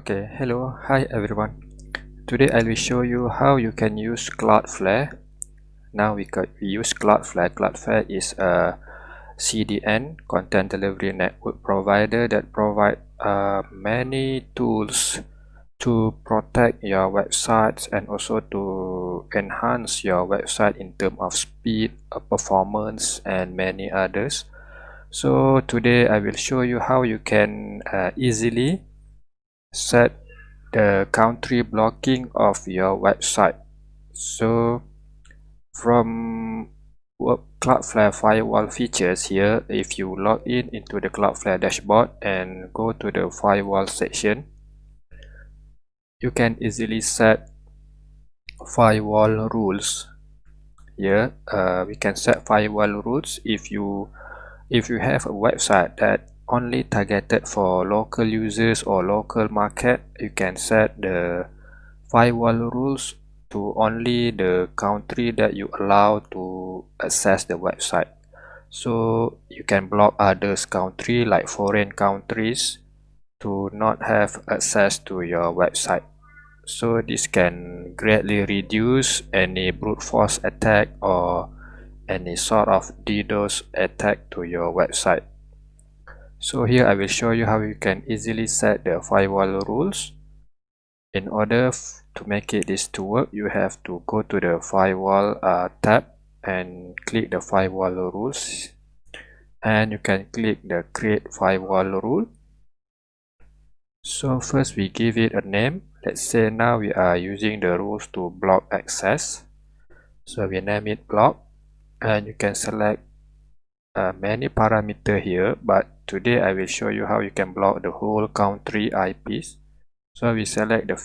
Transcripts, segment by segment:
Okay, hello, hi everyone. Today I will show you how you can use Cloudflare. Now we use Cloudflare. Cloudflare is a CDN, content delivery network provider that provide many tools to protect your websites and also to enhance your website in terms of speed, performance, and many others. So today I will show you how you can easily set the country blocking of your website. So from Cloudflare firewall features here, if you log in into the Cloudflare dashboard and go to the firewall section, you can easily set firewall rules. Here we can set firewall rules if you have a website that only targeted for local users or local market. You can set the firewall rules to only the country that you allow to access the website. So you can block others country like foreign countries to not have access to your website. So this can greatly reduce any brute force attack or any sort of DDoS attack to your website. So here I will show you how you can easily set the firewall rules. In order to make this to work, you have to go to the firewall tab and click the firewall rules, and you can click the create firewall rule. So first we give it a name. Let's say now we are using the rules to block access, so we name it block, and you can select many parameters here, but today I will show you how you can block the whole country IPs. So we select the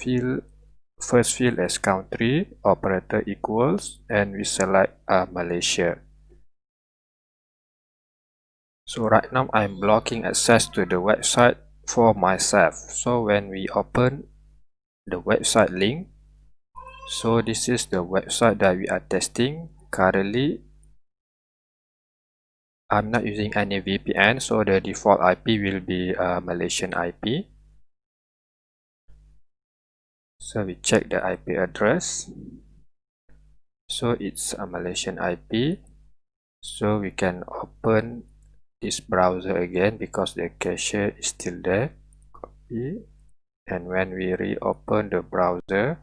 first field as country, operator equals, and we select Malaysia. So right now I'm blocking access to the website for myself. So when we open the website link, so this is the website that we are testing currently. I'm not using any VPN, so the default IP will be Malaysian IP. So we check the IP address. So it's a Malaysian IP. So we can open this browser again because the cache is still there. Copy. And when we reopen the browser,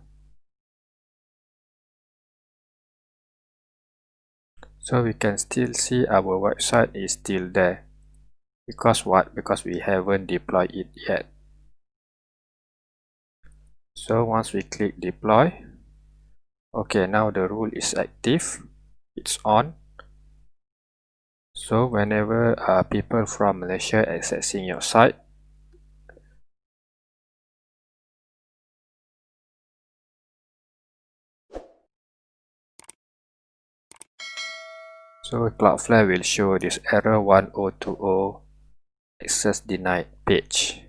so we can still see our website is still there. Because what? Because we haven't deployed it yet. So once we click deploy, okay, now the rule is active, it's on. So whenever people from Malaysia accessing your site, so Cloudflare will show this error 1020 access denied page.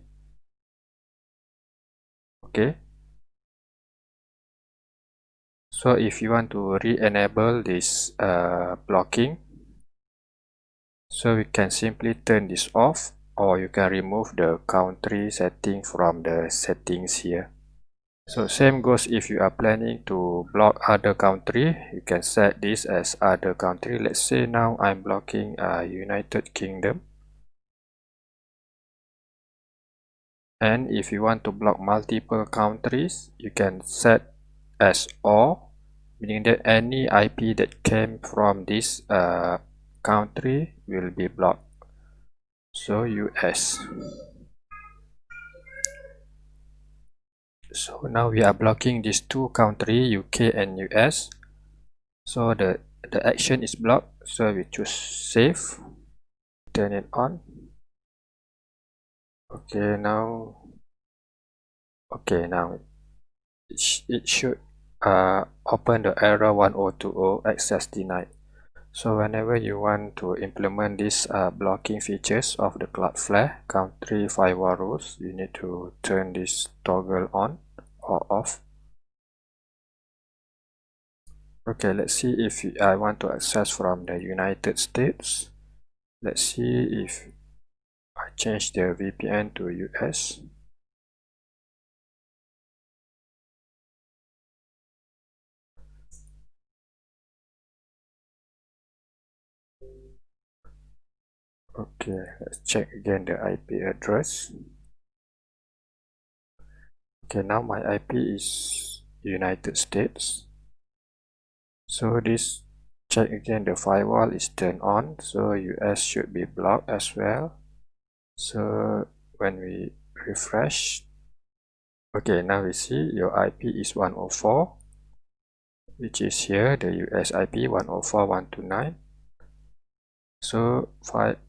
Okay. So if you want to re-enable this blocking, so we can simply turn this off, or you can remove the country setting from the settings here. So same goes if you are planning to block other country, you can set this as other country. Let's say now I'm blocking United Kingdom. And if you want to block multiple countries, you can set as all, meaning that any IP that came from this country will be blocked. So US. So now we are blocking these two countries, UK and US. So the action is blocked. So we choose save, turn it on. Okay, now it should open the error 1020 access denied. So whenever you want to implement these blocking features of the Cloudflare country firewall rules, you need to turn this toggle on or off. Okay, let's see if I want to access from the United States. Let's see if I change the VPN to US. Okay, let's check again the IP address. Okay, now my IP is United States. So this check again, the firewall is turned on, so US should be blocked as well. So when we refresh, okay, now we see your IP is 104, which is here the US IP 104.129. So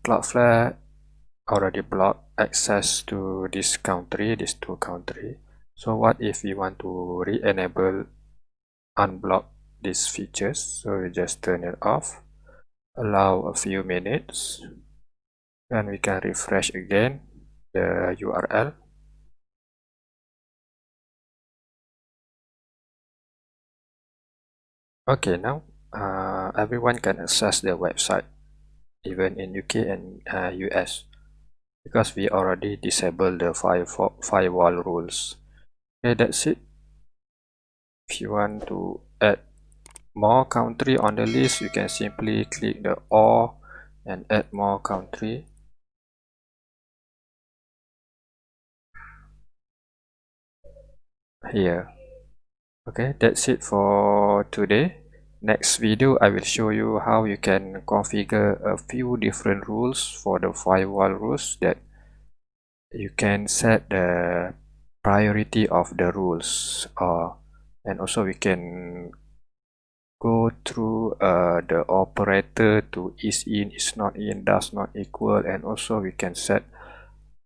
Cloudflare already blocked access to this country, these two countries. So what if we want to re-enable, unblock these features? So we just turn it off, allow a few minutes, and we can refresh again the URL. Okay, now everyone can access the website, even in UK and US, because we already disabled the firewall rules. Okay, that's it. If you want to add more country on the list, you can simply click the or and add more country. Here. Okay, that's it for today. Next video I will show you how you can configure a few different rules for the firewall rules, that you can set the priority of the rules, and also we can go through the operator to is in, is not in, does not equal, and also we can set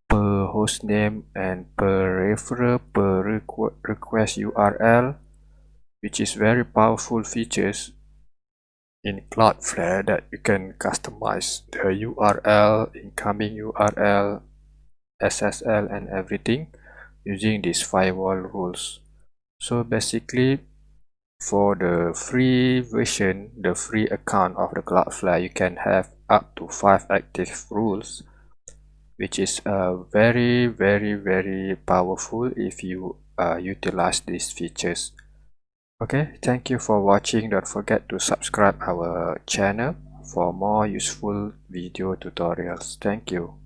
per hostname and per referrer per request URL, which is very powerful features in Cloudflare, that you can customize the URL, incoming URL, SSL and everything using these firewall rules. So basically, for the free version, the free account of the Cloudflare, you can have up to 5 active rules, which is very powerful if you utilize these features. Okay, thank you for watching. Don't forget to subscribe our channel for more useful video tutorials. Thank you.